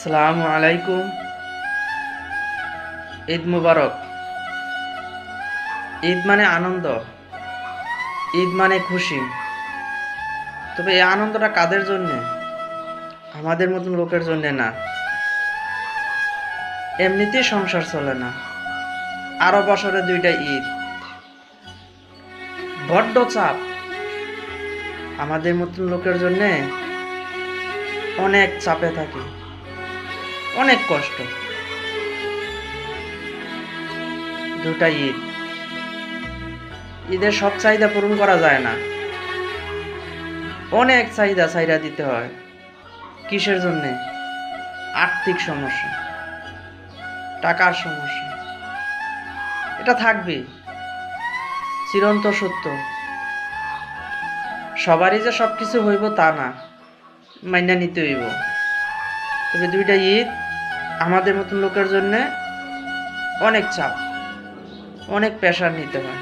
আসসালামু আলাইকুম। ঈদ মুবারক। ঈদ মানে আনন্দ, ঈদ মানে খুশি। তবে এই আনন্দটা কাদের জন্যে? আমাদের মতন লোকের জন্যে না। এমনিতেই সংসার চলে না, আরো বছরে দুইটা ঈদ, বড্ড চাপ। আমাদের মতন লোকের জন্যে অনেক চাপে থাকি, অনেক কষ্ট। দুটা ঈদ, ঈদের সব চাহিদা পূরণ করা যায় না, অনেক চাহিদা চাহিদা দিতে হয়। কিসের জন্যে? আর্থিক সমস্যা, টাকার সমস্যা। এটা থাকবে, চিরন্ত সত্য। সবারই যে সব কিছু হইব তা না, মাইনা নিতে হইব। তবে দুইটা ঈদ আমাদের মতন লোকের জন্য অনেক চাপ, অনেক প্রেশার নিতে হয়।